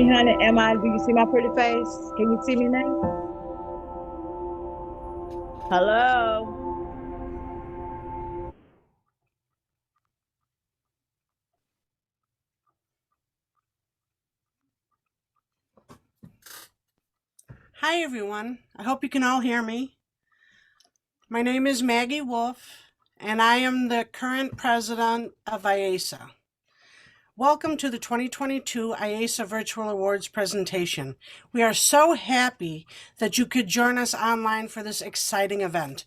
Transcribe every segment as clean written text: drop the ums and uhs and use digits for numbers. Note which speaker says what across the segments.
Speaker 1: honey? Do you see my pretty face? Can you see me now? Hello?
Speaker 2: Hi everyone, I hope you can all hear me. My name is Maggie Wolf and I am the current president of IACEA. Welcome to the 2022 IACEA Virtual Awards presentation. We are so happy that you could join us online for this exciting event.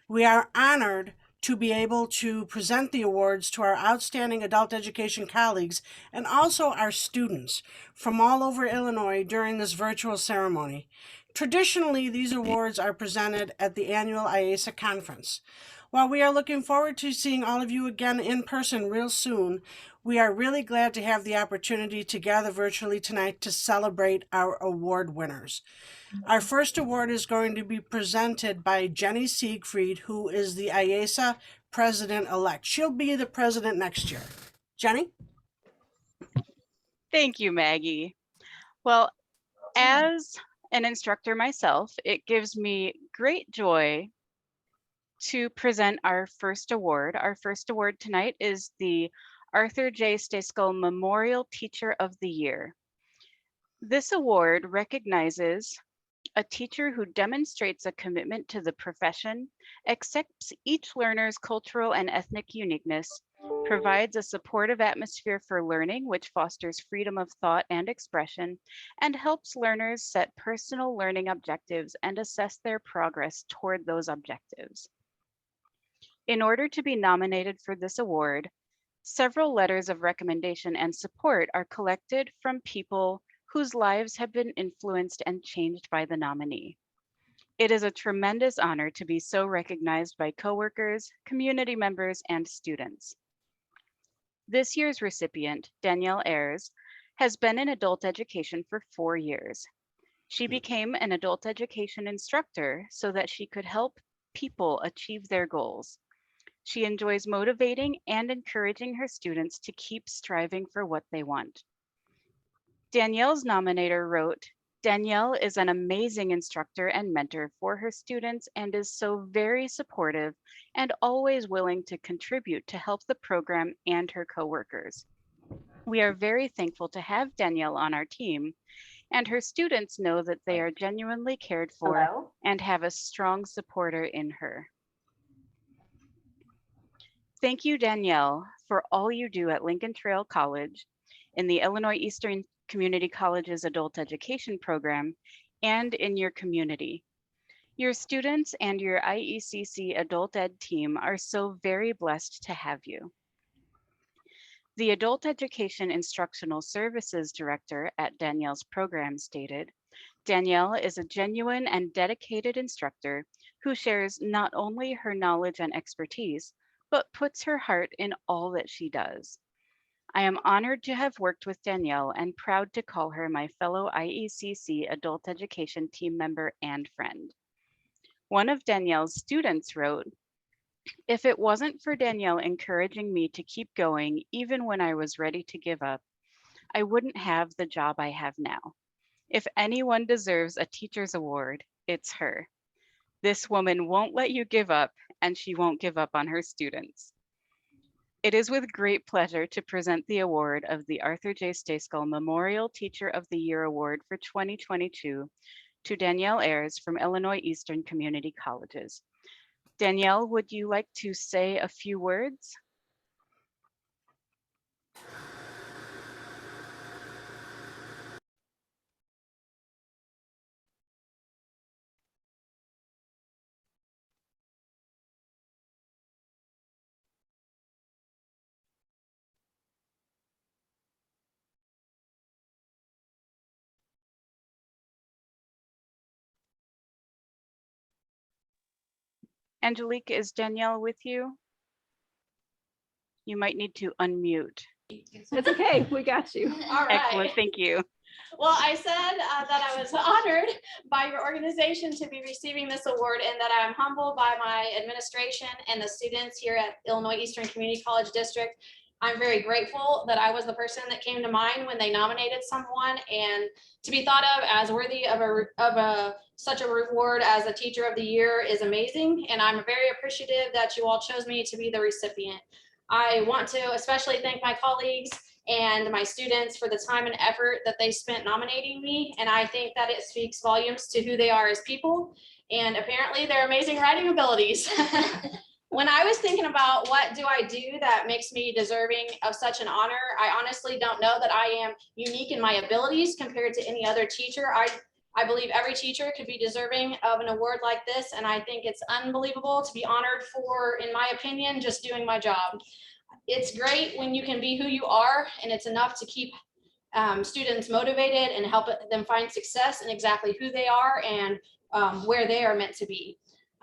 Speaker 2: We are honored to be able to present the awards to our outstanding adult education colleagues and also our students from all over Illinois during this virtual ceremony. Traditionally, these awards are presented at the annual IACEA conference. While we are looking forward to seeing all of you again in person real soon, we are really glad to have the opportunity to gather virtually tonight to celebrate our award winners. Our first award is going to be presented by Jenny Siegfried, who is the IACEA president-elect. She'll be the president next year. Jenny?
Speaker 3: Thank you, Maggie. Well, as an instructor myself, it gives me great joy to present our first award. Our first award tonight is the Arthur J. Stayskull Memorial Teacher of the Year. This award recognizes a teacher who demonstrates a commitment to the profession, accepts each learner's cultural and ethnic uniqueness, provides a supportive atmosphere for learning, which fosters freedom of thought and expression, and helps learners set personal learning objectives and assess their progress toward those objectives. In order to be nominated for this award, several letters of recommendation and support are collected from people whose lives have been influenced and changed by the nominee. It is a tremendous honor to be so recognized by coworkers, community members, and students. This year's recipient, Danielle Ayers, has been in adult education for 4 years. She became an adult education instructor so that she could help people achieve their goals. She enjoys motivating and encouraging her students to keep striving for what they want. Danielle's nominator wrote, "Danielle is an amazing instructor and mentor for her students and is so very supportive and always willing to contribute to help the program and her coworkers. We are very thankful to have Danielle on our team, and her students know that they are genuinely cared for and have a strong supporter in her." Thank you, Danielle, for all you do at Lincoln Trail College, in the Illinois Eastern Community College's adult education program, and in your community. Your students and your IECC adult ed team are so very blessed to have you. The Adult Education Instructional Services Director at Danielle's program stated, "Danielle is a genuine and dedicated instructor who shares not only her knowledge and expertise, but puts her heart in all that she does. I am honored to have worked with Danielle and proud to call her my fellow IECC adult education team member and friend." One of Danielle's students wrote, "If it wasn't for Danielle encouraging me to keep going even when I was ready to give up, I wouldn't have the job I have now. If anyone deserves a teacher's award, it's her. This woman won't let you give up, and she won't give up on her students." It is with great pleasure to present the award of the Arthur J. Stayskull Memorial Teacher of the Year Award for 2022 to Danielle Ayers from Illinois Eastern Community Colleges. Danielle, would you like to say a few words? Angelique, is Danielle with you? You might need to unmute.
Speaker 4: It's okay, we got you.
Speaker 5: All right.
Speaker 3: Excellent, thank you.
Speaker 5: Well, I said that I was honored by your organization to be receiving this award and that I'm humbled by my administration and the students here at Illinois Eastern Community College District. I'm very grateful that I was the person that came to mind when they nominated someone, and to be thought of as worthy of such a reward as a Teacher of the Year is amazing. And I'm very appreciative that you all chose me to be the recipient. I want to especially thank my colleagues and my students for the time and effort that they spent nominating me. And I think that it speaks volumes to who they are as people and apparently their amazing writing abilities. When I was thinking about what do I do that makes me deserving of such an honor, I honestly don't know that I am unique in my abilities compared to any other teacher. I believe every teacher could be deserving of an award like this, and I think it's unbelievable to be honored for, in my opinion, just doing my job. It's great when you can be who you are, and it's enough to keep students motivated and help them find success in exactly who they are and where they are meant to be.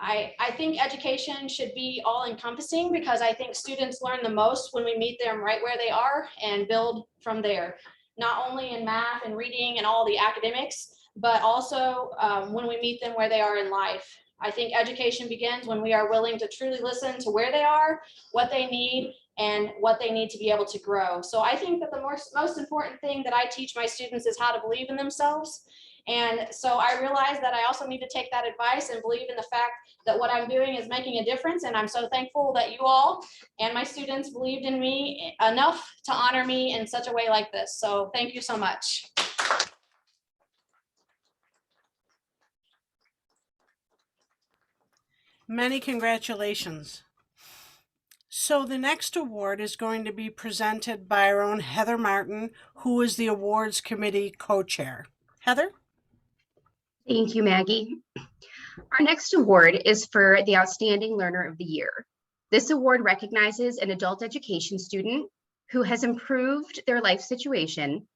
Speaker 5: I think education should be all encompassing because I think students learn the most when we meet them right where they are and build from there, not only in math and reading and all the academics, but also when we meet them where they are in life. I think education begins when we are willing to truly listen to where they are, what they need, and what they need to be able to grow. So I think that the most important thing that I teach my students is how to believe in themselves. And so I realized that I also need to take that advice and believe in the fact that what I'm doing is making a difference. And I'm so thankful that you all and my students believed in me enough to honor me in such a way like this. So thank you so much.
Speaker 2: Many congratulations. So the next award is going to be presented by our own Heather Martin, who is the awards committee co-chair. Heather?
Speaker 6: Thank you, Maggie. Our next award is for the Outstanding Learner of the Year. This award recognizes an adult education student who has improved their life situation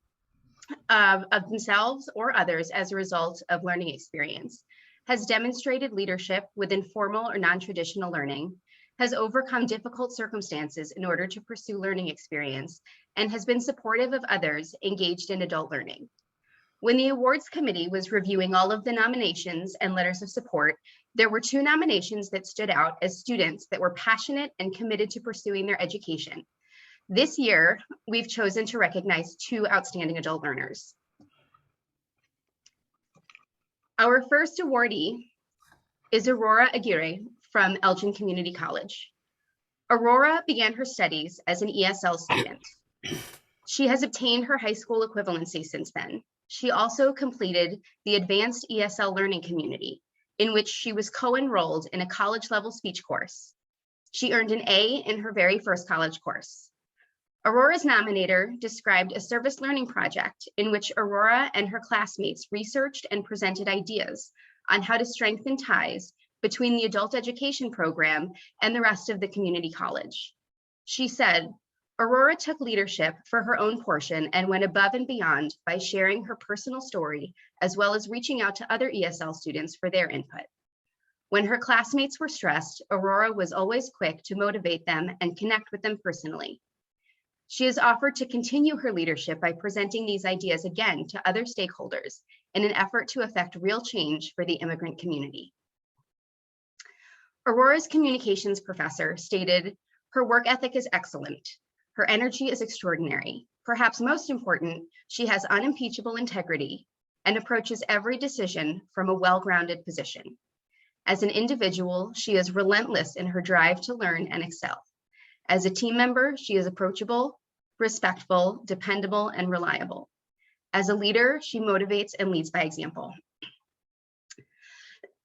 Speaker 6: of themselves or others as a result of learning experience, has demonstrated leadership within formal or non-traditional learning, has overcome difficult circumstances in order to pursue learning experience, and has been supportive of others engaged in adult learning. When the awards committee was reviewing all of the nominations and letters of support, there were 2 nominations that stood out as students that were passionate and committed to pursuing their education. This year, we've chosen to recognize 2 outstanding adult learners. Our first awardee is Aurora Aguirre from Elgin Community College. Aurora began her studies as an ESL student. She has obtained her high school equivalency since then. She also completed the Advanced ESL Learning Community, in which she was co-enrolled in a college-level speech course. She earned an A in her very first college course. Aurora's nominator described a service learning project in which Aurora and her classmates researched and presented ideas on how to strengthen ties between the adult education program and the rest of the community college. She said, Aurora took leadership for her own portion and went above and beyond by sharing her personal story, as well as reaching out to other ESL students for their input. When her classmates were stressed, Aurora was always quick to motivate them and connect with them personally. She has offered to continue her leadership by presenting these ideas again to other stakeholders in an effort to affect real change for the immigrant community. Aurora's communications professor stated, her work ethic is excellent. Her energy is extraordinary. Perhaps most important, she has unimpeachable integrity and approaches every decision from a well-grounded position. As an individual, she is relentless in her drive to learn and excel. As a team member, she is approachable, respectful, dependable, and reliable. As a leader, she motivates and leads by example.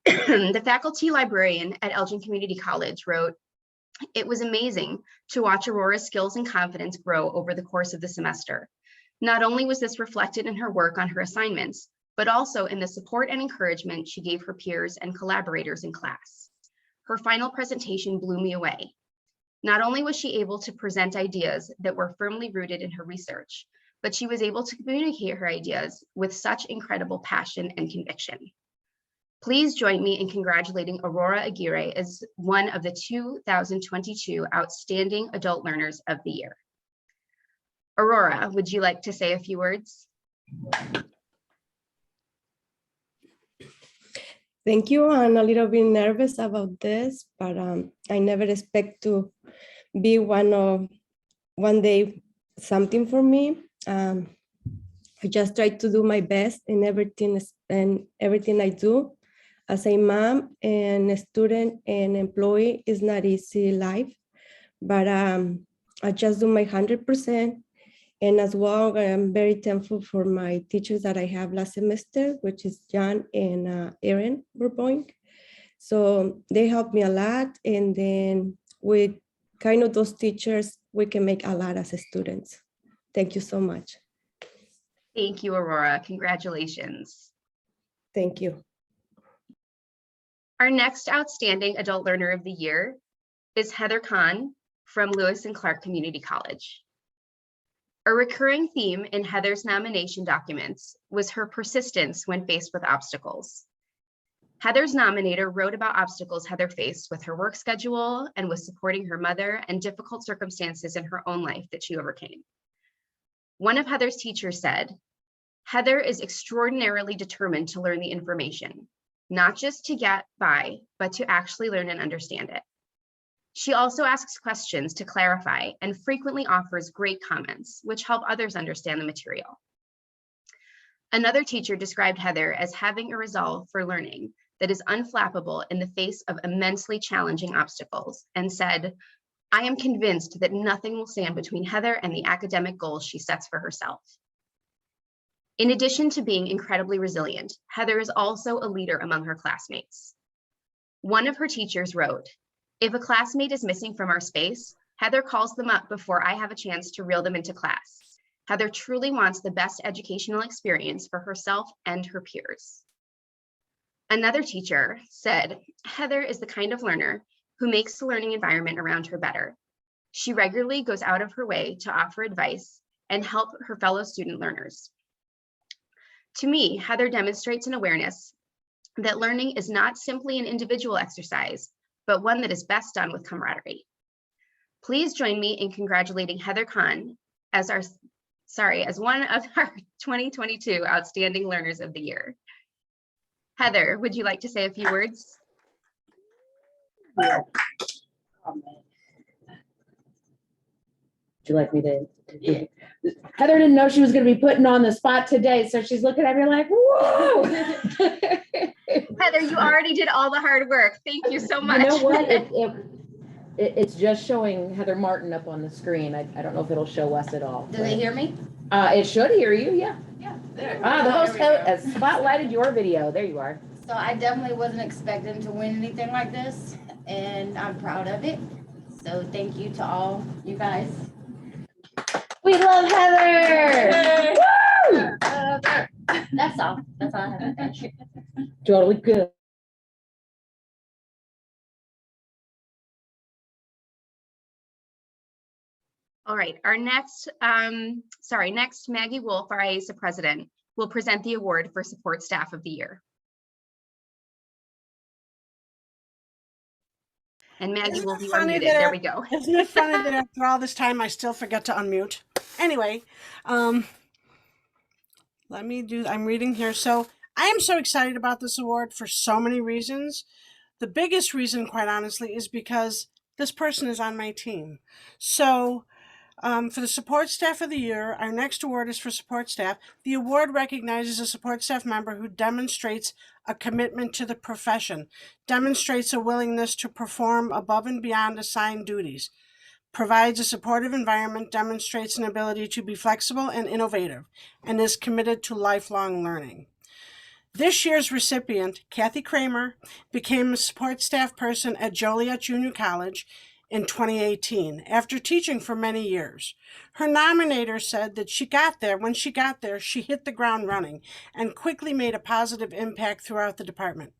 Speaker 6: The faculty librarian at Elgin Community College wrote, it was amazing to watch Aurora's skills and confidence grow over the course of the semester. Not only was this reflected in her work on her assignments, but also in the support and encouragement she gave her peers and collaborators in class. Her final presentation blew me away. Not only was she able to present ideas that were firmly rooted in her research, but she was able to communicate her ideas with such incredible passion and conviction. Please join me in congratulating Aurora Aguirre as one of the 2022 Outstanding Adult Learners of the Year. Aurora, would you like to say a few words?
Speaker 7: Thank you. I'm a little bit nervous about this, but I never expect to be one of one day something for me. I just try to do my best in everything I do. As a mom and a student and employee, it's not easy life, but I just do my 100%. And as well, I'm very thankful for my teachers that I have last semester, which is John and Erin Burboink. So they helped me a lot. And then with kind of those teachers, we can make a lot as students. Thank you so much.
Speaker 6: Thank you, Aurora. Congratulations.
Speaker 7: Thank you.
Speaker 6: Our next Outstanding Adult Learner of the Year is Heather Kahn from Lewis and Clark Community College. A recurring theme in Heather's nomination documents was her persistence when faced with obstacles. Heather's nominator wrote about obstacles Heather faced with her work schedule and with supporting her mother and difficult circumstances in her own life that she overcame. One of Heather's teachers said, "Heather is extraordinarily determined to learn the information, not just to get by, but to actually learn and understand it. She also asks questions to clarify and frequently offers great comments, which help others understand the material." Another teacher described Heather as having a resolve for learning that is unflappable in the face of immensely challenging obstacles, and said, "I am convinced that nothing will stand between Heather and the academic goals she sets for herself." In addition to being incredibly resilient, Heather is also a leader among her classmates. One of her teachers wrote, "If a classmate is missing from our space, Heather calls them up before I have a chance to reel them into class. Heather truly wants the best educational experience for herself and her peers." Another teacher said, "Heather is the kind of learner who makes the learning environment around her better. She regularly goes out of her way to offer advice and help her fellow student learners. To me, Heather demonstrates an awareness that learning is not simply an individual exercise, but one that is best done with camaraderie." Please join me in congratulating Heather Kahn as one of our 2022 Outstanding Learners of the Year. Heather, would you like to say a few words?
Speaker 8: Would you like me to?
Speaker 6: Yeah.
Speaker 8: Heather didn't know she was going to be putting on the spot today, so she's looking at me like, whoa.
Speaker 6: Heather, you already did all the hard work. Thank you so much.
Speaker 8: You know what? It's just showing Heather Martin up on the screen. I don't know if it'll show us at all.
Speaker 9: Do they hear me?
Speaker 8: It should hear you, yeah.
Speaker 9: Yeah. There.
Speaker 8: The host
Speaker 9: There we go.
Speaker 8: has spotlighted your video. There you are.
Speaker 9: So I definitely wasn't expecting to win anything like this, and I'm proud of it. So thank you to all you guys.
Speaker 8: We love Heather. Woo!
Speaker 9: That's all. That's all I have to say.
Speaker 8: Totally good.
Speaker 6: All right, our next Maggie Wolf, our IACEA president, will present the award for Support Staff of the Year. And Maggie
Speaker 2: Isn't
Speaker 6: will
Speaker 2: it
Speaker 6: be
Speaker 2: funny
Speaker 6: unmuted.
Speaker 2: that
Speaker 6: There we go.
Speaker 2: Isn't it funny that after all this time, I still forget to unmute? Anyway, I'm reading here. So I am so excited about this award for so many reasons. The biggest reason, quite honestly, is because this person is on my team. So for the Support Staff of the Year, our next award is for support staff. The award recognizes a support staff member who demonstrates a commitment to the profession, demonstrates a willingness to perform above and beyond assigned duties, provides a supportive environment, demonstrates an ability to be flexible and innovative, and is committed to lifelong learning. This year's recipient, Kathy Kramer, became a support staff person at Joliet Junior College in 2018 after teaching for many years. Her nominator said that when she got there, she hit the ground running and quickly made a positive impact throughout the department.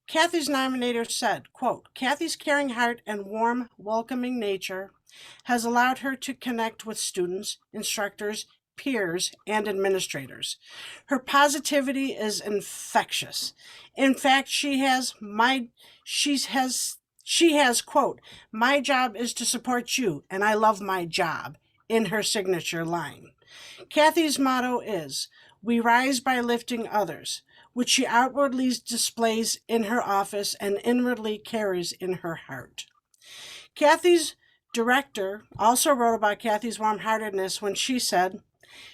Speaker 2: Kathy's nominator said, quote, "Kathy's caring heart and warm, welcoming nature has allowed her to connect with students, instructors, peers, and administrators. Her positivity is infectious. In fact, she has, quote, "My job is to support you, and I love my job," in her signature line. Kathy's motto is, "We rise by lifting others," which she outwardly displays in her office and inwardly carries in her heart. Kathy's director, also wrote about Kathy's warm-heartedness when she said,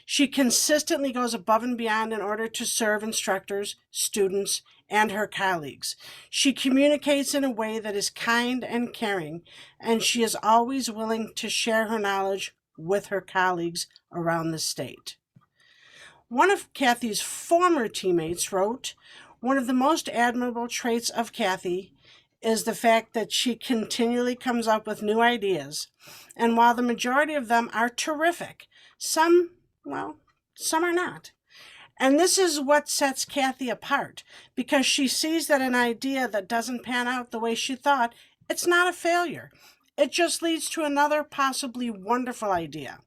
Speaker 2: "She consistently goes above and beyond in order to serve instructors, students, and her colleagues. She communicates in a way that is kind and caring, and she is always willing to share her knowledge with her colleagues around the state." One of Kathy's former teammates wrote, "One of the most admirable traits of Kathy is the fact that she continually comes up with new ideas. And while the majority of them are terrific, some are not. And this is what sets Kathy apart, because she sees that an idea that doesn't pan out the way she thought, it's not a failure. It just leads to another possibly wonderful idea.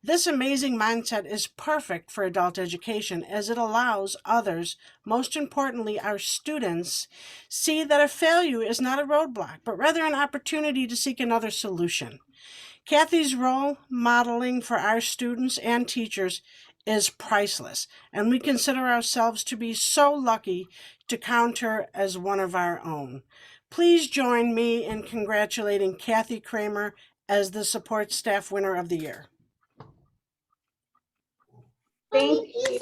Speaker 2: This amazing mindset is perfect for adult education as it allows others, most importantly our students, see that a failure is not a roadblock, but rather an opportunity to seek another solution. Kathy's role modeling for our students and teachers is priceless, and we consider ourselves to be so lucky to count her as one of our own. Please join me in congratulating Kathy Kramer as the Support Staff Winner of the Year.
Speaker 10: Thank you.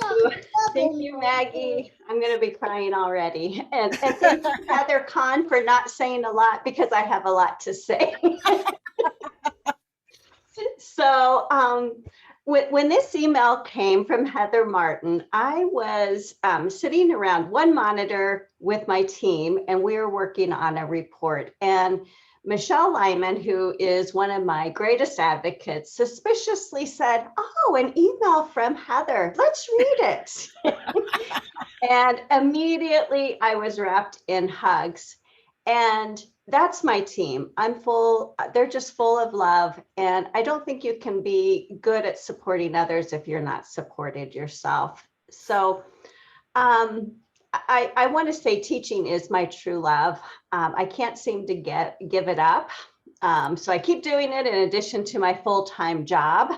Speaker 10: Thank you, Maggie. I'm going to be crying already. And thank you, Heather Kahn, for not saying a lot because I have a lot to say. So when this email came from Heather Martin, I was sitting around one monitor with my team, and we were working on a report. And Michelle Lyman, who is one of my greatest advocates, suspiciously said, "Oh, an email from Heather. Let's read it." And immediately I was wrapped in hugs. And that's my team. They're just full of love. And I don't think you can be good at supporting others if you're not supported yourself. So I want to say teaching is my true love. I can't seem to give it up. So I keep doing it in addition to my full-time job.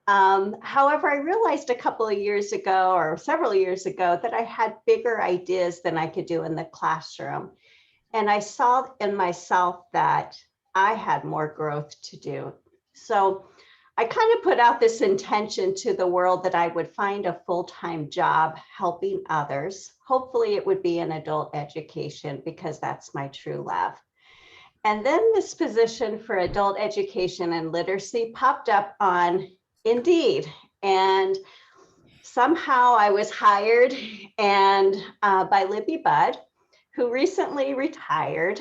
Speaker 10: However, I realized a couple of years ago or several years ago that I had bigger ideas than I could do in the classroom. And I saw in myself that I had more growth to do. So I kind of put out this intention to the world that I would find a full-time job helping others. Hopefully it would be in adult education because that's my true love. And then this position for adult education and literacy popped up on Indeed. And somehow I was hired and by Libby Budd, who recently retired.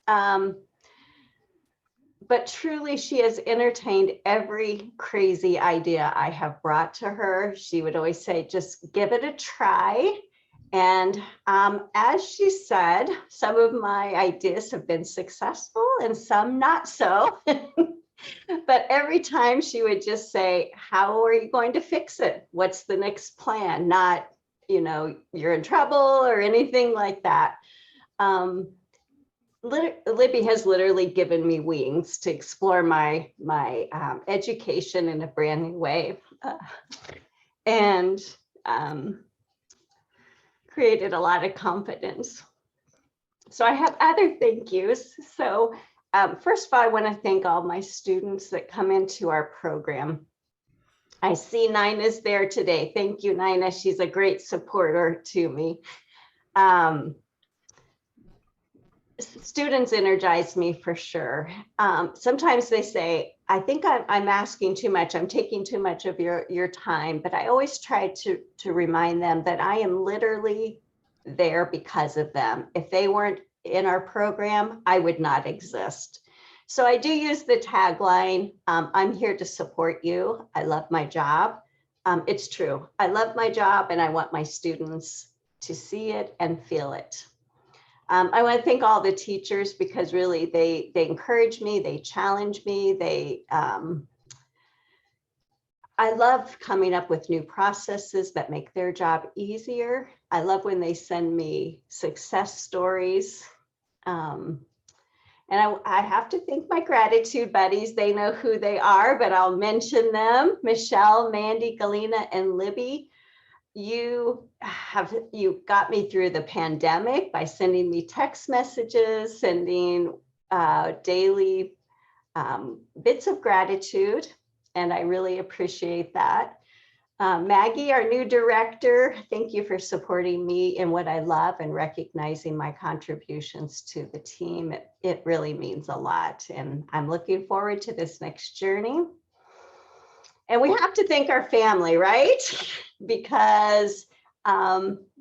Speaker 10: But truly, she has entertained every crazy idea I have brought to her. She would always say, just give it a try. And as she said, some of my ideas have been successful and some not so. But every time she would just say, how are you going to fix it? What's the next plan? Not, you're in trouble or anything like that. Libby has literally given me wings to explore my education in a brand new way, and created a lot of confidence. So I have other thank yous. So first of all, I want to thank all my students that come into our program. I see Nina's there today. Thank you, Nina. She's a great supporter to me. Students energize me for sure. Sometimes they say, I think I'm asking too much. I'm taking too much of your time, but I always try to remind them that I am literally there because of them. If they weren't in our program, I would not exist. So I do use the tagline, I'm here to support you. I love my job. It's true. I love my job and I want my students to see it and feel it. I want to thank all the teachers because really they encourage me, they challenge me, I love coming up with new processes that make their job easier. I love when they send me success stories. And I have to thank my gratitude buddies. They know who they are, but I'll mention them. Michelle, Mandy, Galena, and Libby. You got me through the pandemic by sending me text messages, sending daily bits of gratitude, and I really appreciate that. Maggie, our new director, thank you for supporting me in what I love and recognizing my contributions to the team. It really means a lot, and I'm looking forward to this next journey. And we have to thank our family, right? Because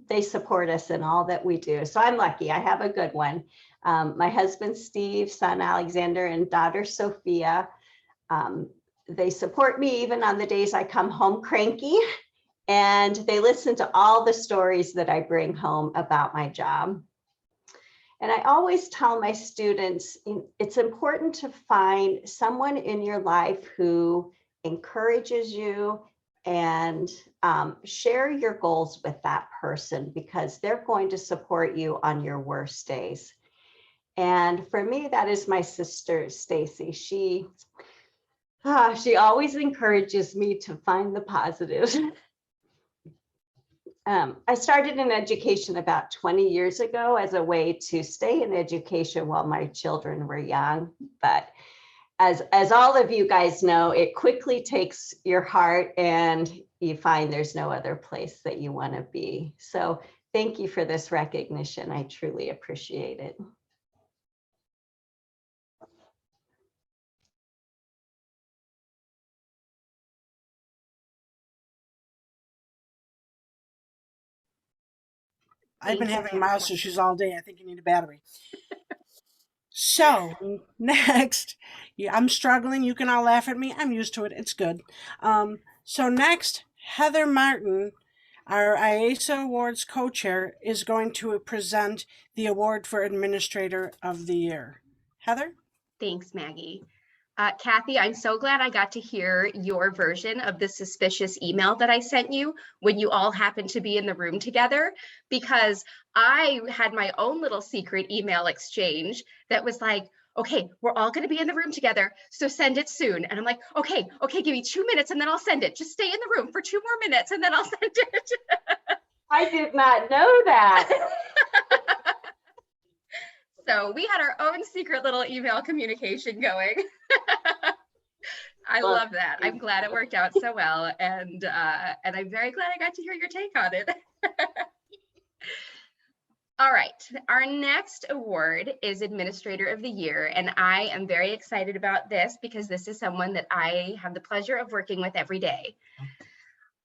Speaker 10: they support us in all that we do. So I'm lucky, I have a good one. My husband, Steve, son, Alexander, and daughter, Sophia. They support me even on the days I come home cranky, and they listen to all the stories that I bring home about my job. And I always tell my students, it's important to find someone in your life who encourages you and share your goals with that person, because they're going to support you on your worst days. And for me, that is my sister, Stacy. She always encourages me to find the positives. I started in education about 20 years ago as a way to stay in education while my children were young. But as all of you guys know, it quickly takes your heart and you find there's no other place that you want to be. So thank you for this recognition. I truly appreciate it.
Speaker 2: I've been having mouse issues all day. I think you need a battery. So next, yeah, I'm struggling. You can all laugh at me. I'm used to it. It's good. So next, Heather Martin, our IACEA Awards co-chair, is going to present the award for Administrator of the Year. Heather?
Speaker 6: Thanks, Maggie. Kathy, I'm so glad I got to hear your version of the suspicious email that I sent you when you all happened to be in the room together, because I had my own little secret email exchange that was like, okay, we're all going to be in the room together, so send it soon. And I'm like, okay, give me 2 minutes and then I'll send it. Just stay in the room for 2 more minutes and then I'll send it.
Speaker 10: I did not know that.
Speaker 6: So we had our own secret little email communication going. I love that. I'm glad it worked out so well, and I'm very glad I got to hear your take on it. All right, our next award is Administrator of the Year, and I am very excited about this because this is someone that I have the pleasure of working with every day.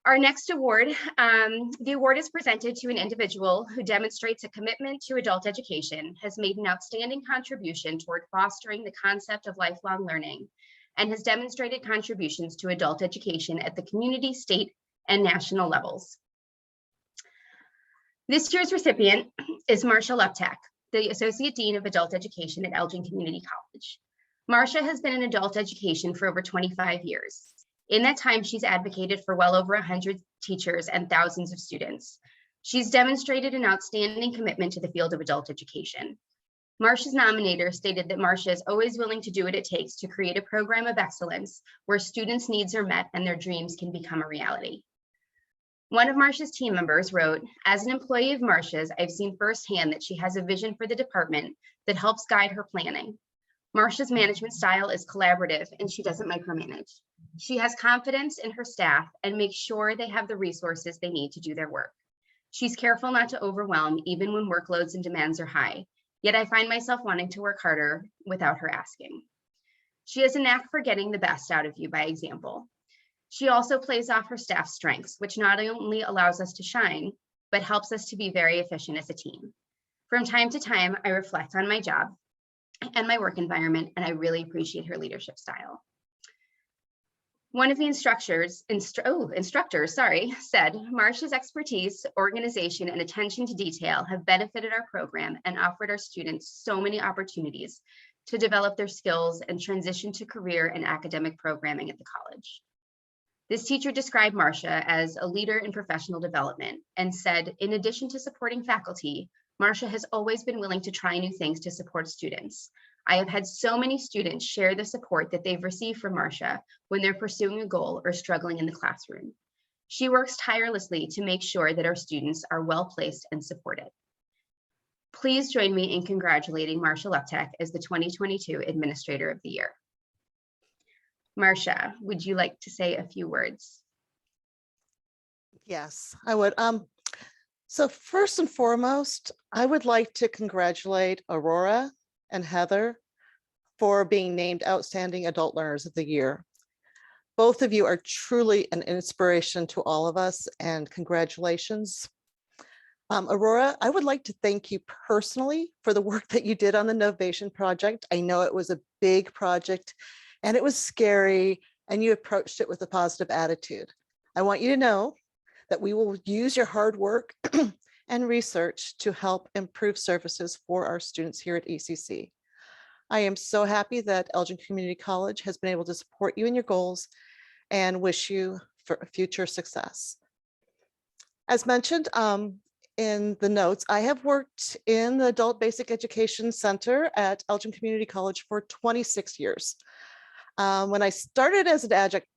Speaker 6: Our next award, the award is presented to an individual who demonstrates a commitment to adult education, has made an outstanding contribution toward fostering the concept of lifelong learning, and has demonstrated contributions to adult education at the community, state, and national levels. This year's recipient is Marcia Leptak, the Associate Dean of Adult Education at Elgin Community College. Marcia has been in adult education for over 25 years. In that time, she's advocated for well over 100 teachers and thousands of students. She's demonstrated an outstanding commitment to the field of adult education. Marcia's nominator stated that Marcia is always willing to do what it takes to create a program of excellence where students' needs are met and their dreams can become a reality. One of Marcia's team members wrote, "As an employee of Marcia's, I've seen firsthand that she has a vision for the department that helps guide her planning. Marcia's management style is collaborative and she doesn't micromanage. She has confidence in her staff and makes sure they have the resources they need to do their work. She's careful not to overwhelm even when workloads and demands are high, yet I find myself wanting to work harder without her asking. She has a knack for getting the best out of you by example. She also plays off her staff's strengths, which not only allows us to shine, but helps us to be very efficient as a team. From time to time, I reflect on my job and my work environment, and I really appreciate her leadership style." One of the instructors said, "Marcia's expertise, organization, and attention to detail have benefited our program and offered our students so many opportunities to develop their skills and transition to career and academic programming at the college." This teacher described Marcia as a leader in professional development and said, in addition to supporting faculty, Marcia has always been willing to try new things to support students. I have had so many students share the support that they've received from Marcia when they're pursuing a goal or struggling in the classroom. She works tirelessly to make sure that our students are well placed and supported. Please join me in congratulating Marcia Leptak as the 2022 Administrator of the Year. Marcia, would you like to say a few words?
Speaker 11: Yes, I would. So first and foremost, I would like to congratulate Aurora and Heather for being named Outstanding Adult Learners of the Year. Both of you are truly an inspiration to all of us, and congratulations. Aurora, I would like to thank you personally for the work that you did on the Novation project. I know it was a big project and it was scary, and you approached it with a positive attitude. I want you to know that we will use your hard work and research to help improve services for our students here at ECC. I am so happy that Elgin Community College has been able to support you in your goals and wish you for future success. As mentioned in the notes, I have worked in the Adult Basic Education Center at Elgin Community College for 26 years. When I started as an adjunct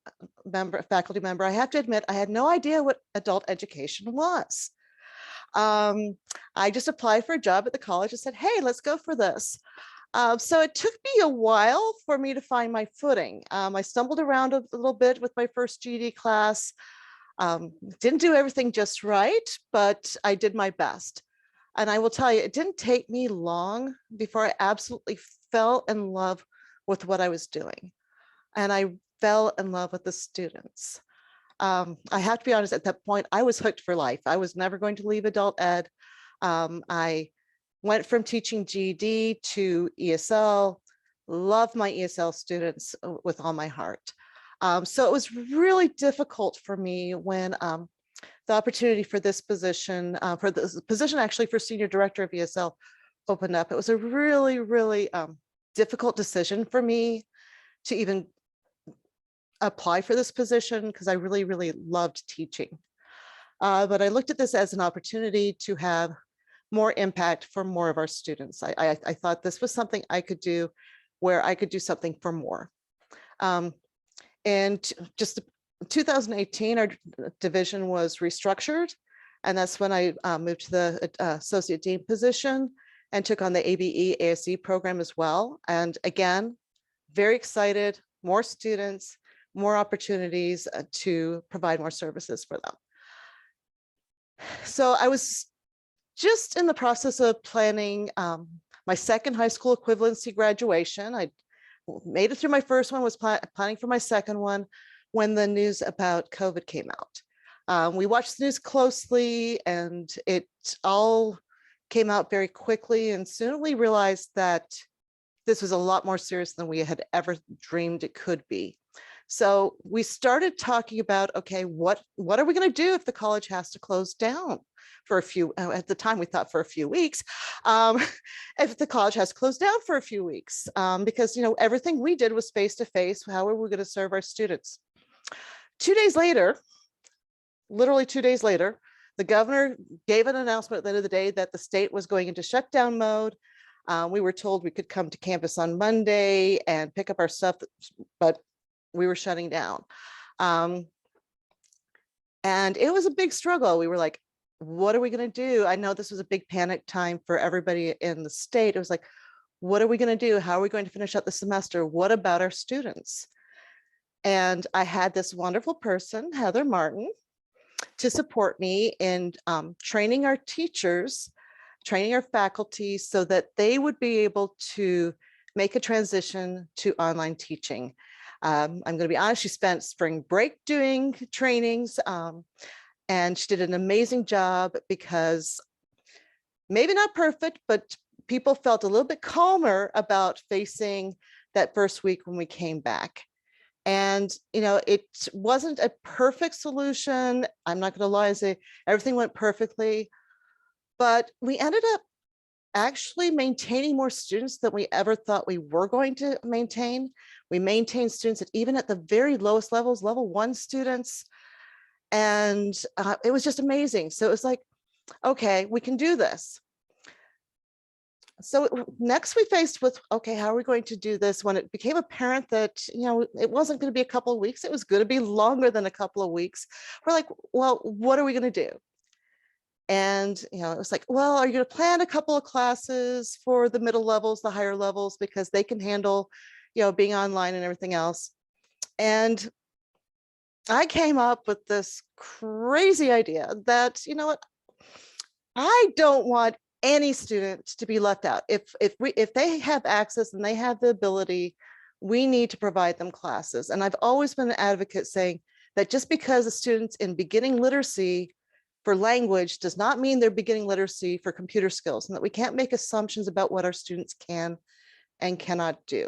Speaker 11: faculty member, I have to admit, I had no idea what adult education was. I just applied for a job at the college and said, hey, let's go for this. So it took me a while for me to find my footing. I stumbled around a little bit with my first GED class. Didn't do everything just right, but I did my best. And I will tell you, it didn't take me long before I absolutely fell in love with what I was doing. And I fell in love with the students. I have to be honest, at that point, I was hooked for life. I was never going to leave adult ed. I went from teaching GED to ESL, loved my ESL students with all my heart. So it was really difficult for me when the opportunity for this position, actually for senior director of ESL opened up. It was a really, really difficult decision for me to even apply for this position because I really, really loved teaching. But I looked at this as an opportunity to have more impact for more of our students. I thought this was something I could do where I could do something for more. And just 2018, our division was restructured. And that's when I moved to the associate dean position and took on the ABE ASE program as well. And again, very excited, more students, more opportunities to provide more services for them. So I was just in the process of planning my second high school equivalency graduation. I made it through my first one, was planning for my second one when the news about COVID came out. We watched the news closely and it all came out very quickly, and soon we realized that this was a lot more serious than we had ever dreamed it could be. So we started talking about, okay, what are we going to do if the college has to close down for a few, at the time we thought for a few weeks, if the college has closed down for a few weeks, because, you know, everything we did was face-to-face, how are we going to serve our students? 2 days later, literally 2 days later, the governor gave an announcement at the end of the day that the state was going into shutdown mode. We were told we could come to campus on Monday and pick up our stuff, but we were shutting down. And it was a big struggle. We were like, what are we going to do? I know this was a big panic time for everybody in the state. It was like, what are we going to do? How are we going to finish out the semester? What about our students? And I had this wonderful person, Heather Martin, to support me in training our teachers, training our faculty so that they would be able to make a transition to online teaching. I'm going to be honest, she spent spring break doing trainings, and she did an amazing job because maybe not perfect, but people felt a little bit calmer about facing that first week when we came back. And, you know, it wasn't a perfect solution. I'm not going to lie and say everything went perfectly, but we ended up actually maintaining more students than we ever thought we were going to maintain. We maintained students at even at the very lowest levels, level 1 students. And it was just amazing. So it was like, okay, we can do this. So next we faced with, okay, how are we going to do this when it became apparent that, you know, it wasn't going to be a couple of weeks, it was going to be longer than a couple of weeks. We're like, well, what are we going to do? And, you know, it was like, well, are you going to plan a couple of classes for the middle levels, the higher levels, because they can handle, you know, being online and everything else? And I came up with this crazy idea that, you know what, I don't want any student to be left out. If they have access and they have the ability, we need to provide them classes. And I've always been an advocate saying that just because a student's in beginning literacy for language does not mean they're beginning literacy for computer skills, and that we can't make assumptions about what our students can and cannot do.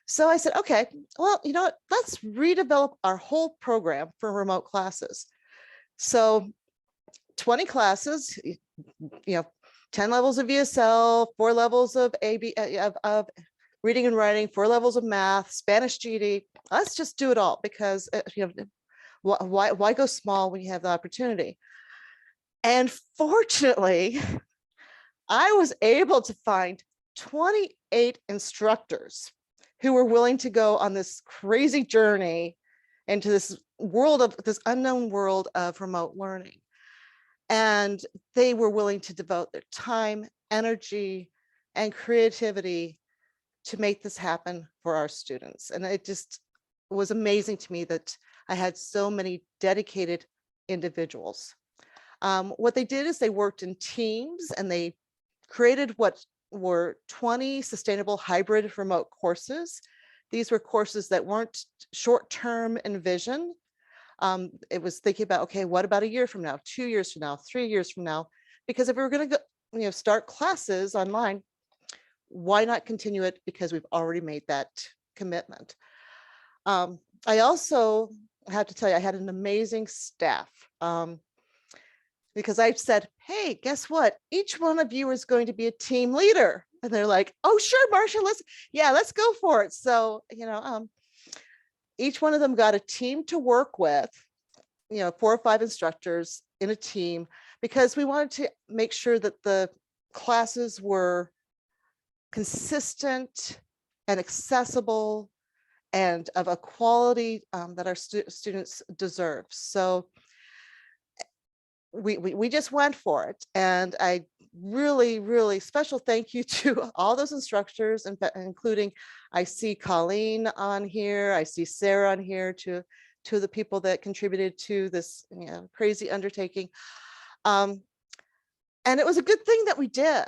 Speaker 11: So I said, okay, well, you know what, let's redevelop our whole program for remote classes. So 20 classes, you know, 10 levels of ESL, 4 levels of of reading and writing, 4 levels of math, Spanish GD. Let's just do it all, because you know, why go small when you have the opportunity? And fortunately, I was able to find 28 instructors who were willing to go on this crazy journey into this unknown world of remote learning. And they were willing to devote their time, energy, and creativity to make this happen for our students. And it just was amazing to me that I had so many dedicated individuals. What they did is they worked in teams, and they created what were 20 sustainable hybrid remote courses. These were courses that weren't short-term in vision. It was thinking about, okay, what about a year from now, 2 years from now, 3 years from now? Because if we were going to go, start classes online, why not continue it? Because we've already made that commitment. I also have to tell you, I had an amazing staff. Because I said, hey, guess what? Each one of you is going to be a team leader. And they're like, oh, sure, Marcia, let's go for it. So, each one of them got a team to work with, 4 or 5 instructors in a team, because we wanted to make sure that the classes were consistent and accessible and of a quality that our students deserve. So we just went for it. And I really special thank you to all those instructors, including, I see Colleen on here, I see Sarah on here, to the people that contributed to this crazy undertaking. And it was a good thing that we did,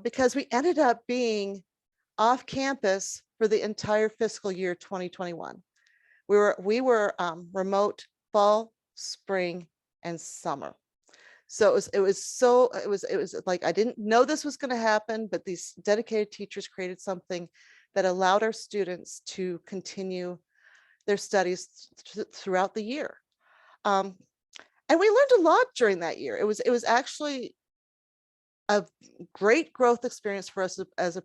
Speaker 11: because we ended up being off campus for the entire fiscal year 2021. We were remote fall, spring, and summer. So it was like, I didn't know this was going to happen, but these dedicated teachers created something that allowed our students to continue their studies throughout the year. And we learned a lot during that year. It was actually a great growth experience for us as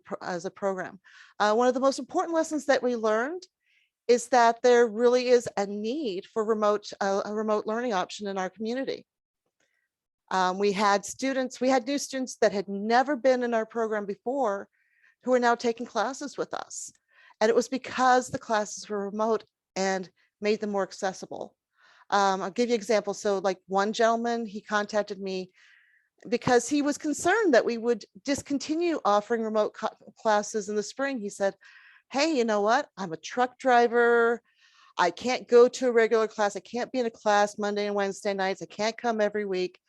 Speaker 11: a program. One of the most important lessons that we learned is that there really is a need for a remote learning option in our community. We had new students that had never been in our program before, who are now taking classes with us. And it was because the classes were remote and made them more accessible. I'll give you an example. So like one gentleman, he contacted me because he was concerned that we would discontinue offering remote classes in the spring. He said, hey, you know what? I'm a truck driver. I can't go to a regular class. I can't be in a class Monday and Wednesday nights. I can't come every week.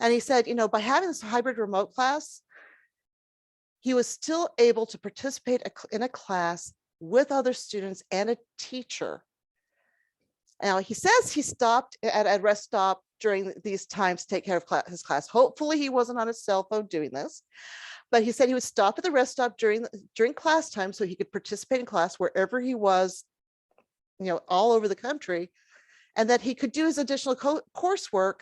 Speaker 11: And he said, by having this hybrid remote class, he was still able to participate in a class with other students and a teacher. Now, he says he stopped at a rest stop during these times to take care of his class. Hopefully he wasn't on his cell phone doing this, but he said he would stop at the rest stop during class time so he could participate in class wherever he was, all over the country, and that he could do his additional coursework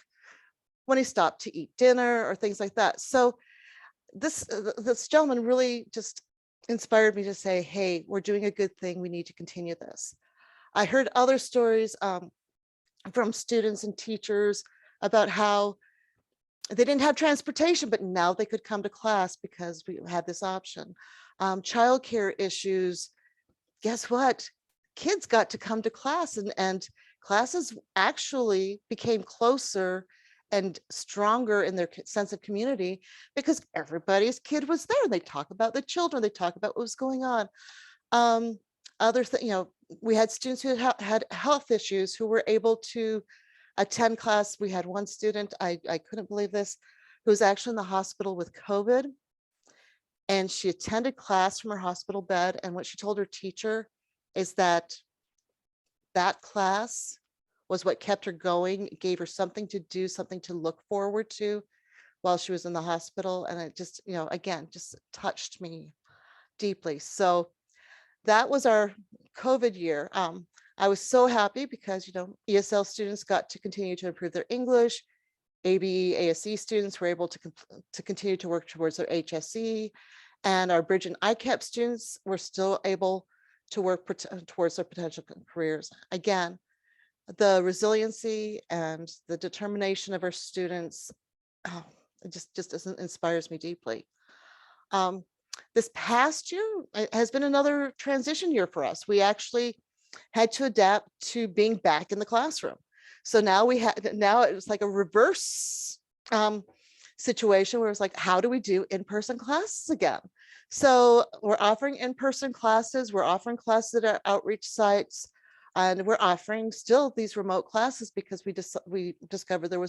Speaker 11: when he stopped to eat dinner or things like that. So this gentleman really just inspired me to say, hey, we're doing a good thing. We need to continue this. I heard other stories from students and teachers about how they didn't have transportation, but now they could come to class because we had this option. Childcare issues, guess what? Kids got to come to class, and classes actually became closer and stronger in their sense of community because everybody's kid was there. They talk about the children, they talk about what was going on. other thing, we had students who had health issues who were able to attend class. We had one student, I couldn't believe this, who was actually in the hospital with COVID. And she attended class from her hospital bed. And what she told her teacher is that class was what kept her going, gave her something to do, something to look forward to while she was in the hospital. And it just, again, just touched me deeply. So that was our COVID year. I was so happy because, ESL students got to continue to improve their English. ABE, ASE students were able to continue to work towards their HSE, and our Bridge and ICAP students were still able to work towards their potential careers. Again, the resiliency and the determination of our students, it just inspires me deeply. This past year has been another transition year for us. We actually had to adapt to being back in the classroom. So now it was like a reverse situation where it's like, how do we do in-person classes again? So we're offering in-person classes, we're offering classes at our outreach sites, and we're offering still these remote classes because we discovered there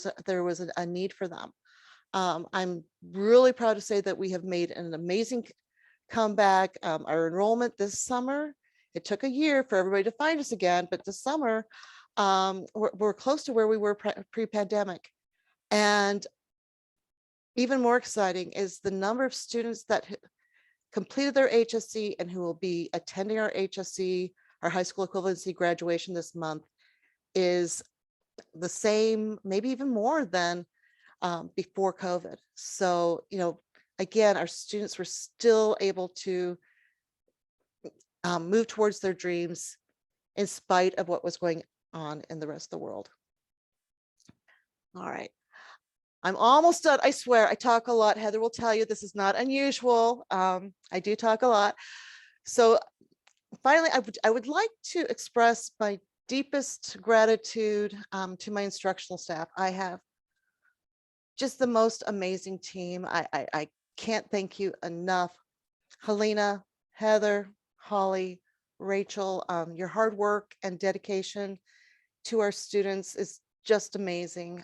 Speaker 11: was a need for them. I'm really proud to say that we have made an amazing comeback. Our enrollment this summer, it took a year for everybody to find us again, but this summer, we're close to where we were pre-pandemic. And even more exciting is the number of students that completed their HSC and who will be attending our HSC, our high school equivalency graduation this month, is the same, maybe even more than before COVID. So, again, our students were still able to move towards their dreams in spite of what was going on in the rest of the world. All right. I'm almost done. I swear I talk a lot. Heather will tell you this is not unusual. I do talk a lot. So finally, I would like to express my deepest gratitude to my instructional staff. I have just the most amazing team. I can't thank you enough. Helena, Heather, Holly, Rachel, your hard work and dedication to our students is just amazing.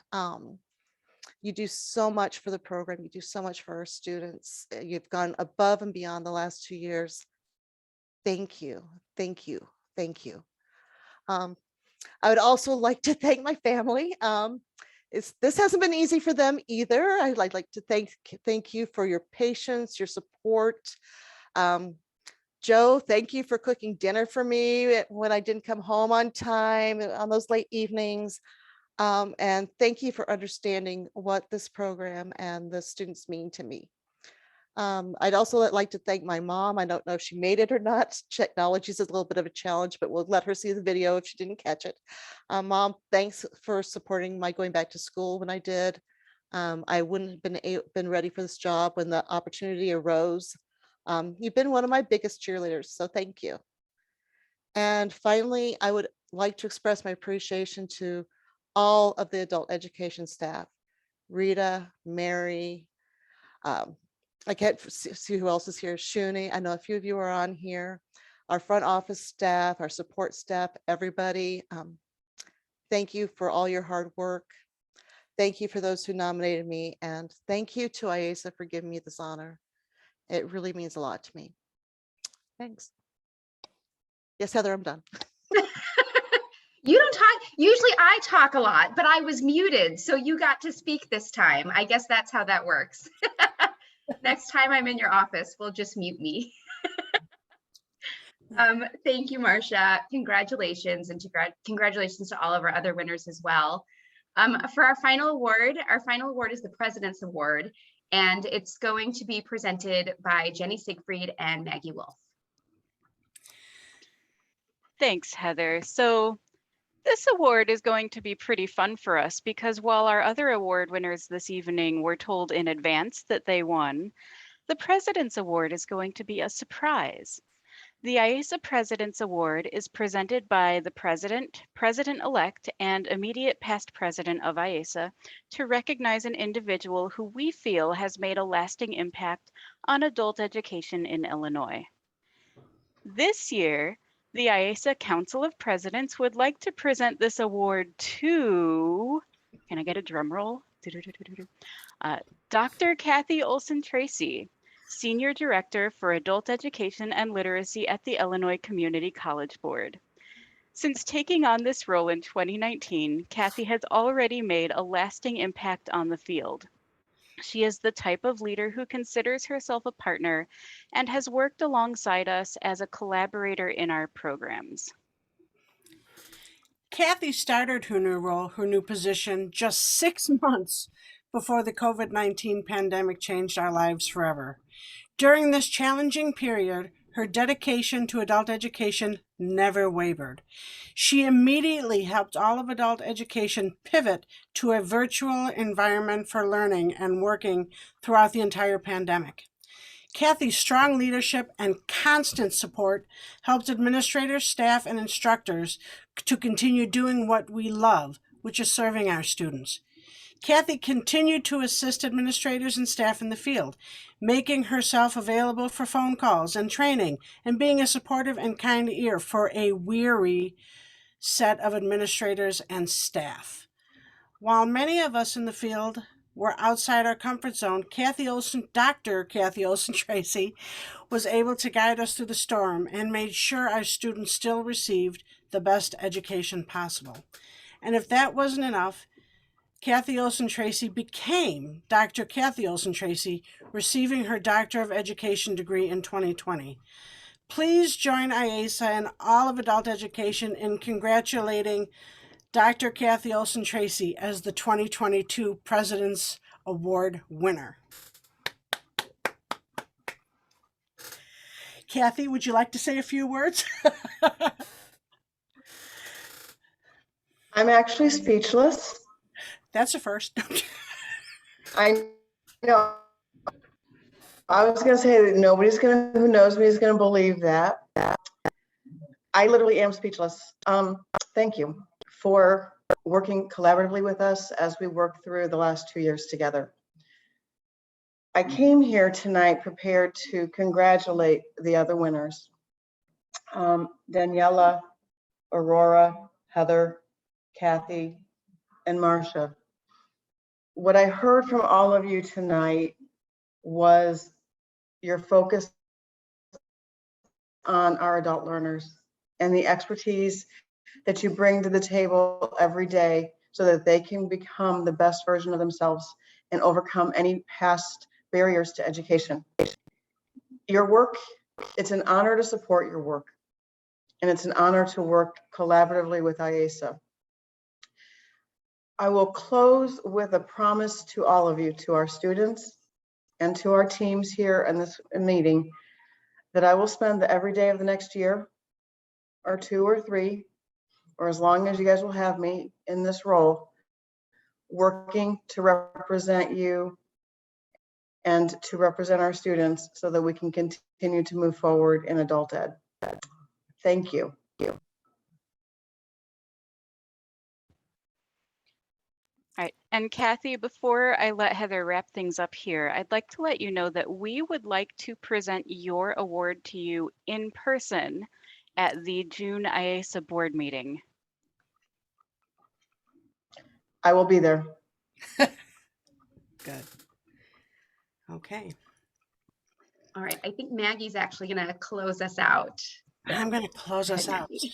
Speaker 11: You do so much for the program. You do so much for our students. You've gone above and beyond the last 2 years. Thank you, thank you, thank you. I would also like to thank my family. This hasn't been easy for them either. I'd like to thank you for your patience, your support. Joe, thank you for cooking dinner for me when I didn't come home on time on those late evenings. And thank you for understanding what this program and the students mean to me. I'd also like to thank my mom. I don't know if she made it or not. Technology is a little bit of a challenge, but we'll let her see the video if she didn't catch it. Mom, thanks for supporting my going back to school when I did. I wouldn't have been ready for this job when the opportunity arose. You've been one of my biggest cheerleaders, so thank you. And finally, I would like to express my appreciation to all of the adult education staff, Rita, Mary, I can't see who else is here, Shuni, I know a few of you are on here, our front office staff, our support staff, everybody. Thank you for all your hard work. Thank you for those who nominated me, and thank you to IACEA for giving me this honor. It really means a lot to me. Thanks. Yes, Heather, I'm done.
Speaker 6: You don't talk, usually I talk a lot, but I was muted, so you got to speak this time. I guess that's how that works. Next time I'm in your office, we'll just mute me. Thank you, Marcia. Congratulations, and congratulations to all of our other winners as well. For our final award is the President's Award, and it's going to be presented by Jenny Siegfried and Maggie Wolf.
Speaker 3: Thanks, Heather. So this award is going to be pretty fun for us because while our other award winners this evening were told in advance that they won, the President's Award is going to be a surprise. The IACEA President's Award is presented by the President, President-elect, and immediate past President of IACEA to recognize an individual who we feel has made a lasting impact on adult education in Illinois. This year, The IACEA Council of Presidents would like to present this award to, can I get a drum roll? Dr. Kathy Olson Tracy, Senior Director for Adult Education and Literacy at the Illinois Community College Board. Since taking on this role in 2019, Kathy has already made a lasting impact on the field. She is the type of leader who considers herself a partner and has worked alongside us as a collaborator in our programs.
Speaker 2: Kathy started her new role, her new position, just 6 months before the COVID-19 pandemic changed our lives forever. During this challenging period, her dedication to adult education never wavered. She immediately helped all of adult education pivot to a virtual environment for learning and working throughout the entire pandemic. Kathy's strong leadership and constant support helped administrators, staff, and instructors to continue doing what we love, which is serving our students. Kathy continued to assist administrators and staff in the field, making herself available for phone calls and training and being a supportive and kind ear for a weary set of administrators and staff. While many of us in the field were outside our comfort zone, Dr. Kathy Olson Tracy was able to guide us through the storm and made sure our students still received the best education possible. And if that wasn't enough, Kathy Olson Tracy became Dr. Kathy Olson Tracy, receiving her Doctor of Education degree in 2020. Please join IACEA and all of adult education in congratulating Dr. Kathy Olson Tracy as the 2022 President's Award winner. Kathy, would you like to say a few words?
Speaker 12: I'm actually speechless.
Speaker 2: That's a first.
Speaker 12: I know. I was going to say that who knows me is going to believe that. I literally am speechless. Thank you for working collaboratively with us as we work through the last 2 years together. I came here tonight prepared to congratulate the other winners. Daniela, Aurora, Heather, Kathy, and Marcia. What I heard from all of you tonight was your focus on our adult learners and the expertise that you bring to the table every day so that they can become the best version of themselves and overcome any past barriers to education. Your work, it's an honor to support your work, and it's an honor to work collaboratively with IACEA. I will close with a promise to all of you, to our students and to our teams here in this meeting, that I will spend every day of the next year or 2 or 3, or as long as you guys will have me in this role, working to represent you and to represent our students so that we can continue to move forward in adult ed. Thank you.
Speaker 3: All right, and Kathy, before I let Heather wrap things up here, I'd like to let you know that we would like to present your award to you in person at the June IACEA board meeting.
Speaker 12: I will be there.
Speaker 2: Good. Okay.
Speaker 6: All right, I think Maggie's actually going to close us out.
Speaker 2: I'm going to close us out.
Speaker 6: Maggie.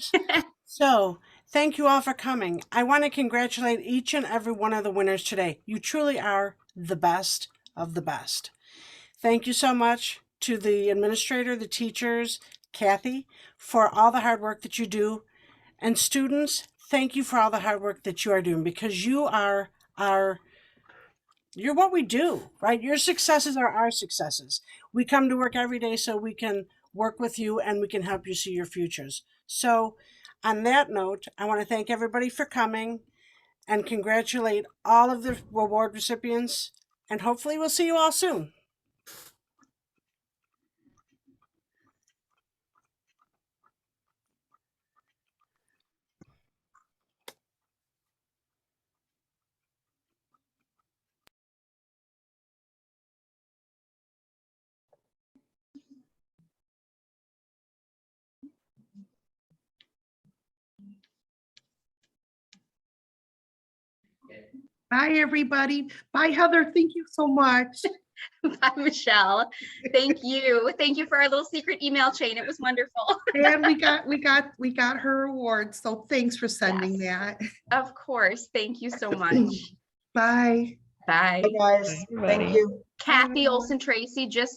Speaker 2: So, thank you all for coming. I want to congratulate each and every one of the winners today. You truly are the best of the best. Thank you so much to the administrator, the teachers, Kathy, for all the hard work that you do. And students, thank you for all the hard work that you are doing, because you're what we do, right? Your successes are our successes. We come to work every day so we can work with you and we can help you see your futures. So on that note, I want to thank everybody for coming and congratulate all of the award recipients, and hopefully we'll see you all soon.
Speaker 13: Bye, everybody. Bye, Heather. Thank you so much.
Speaker 6: Bye, Michelle. Thank you. Thank you for our little secret email chain. It was wonderful.
Speaker 13: And we got her award. So thanks for sending that.
Speaker 6: Of course. Thank you so much.
Speaker 13: Bye.
Speaker 6: Bye.
Speaker 12: Bye, guys. Thank you.
Speaker 6: Kathy Olson Tracy just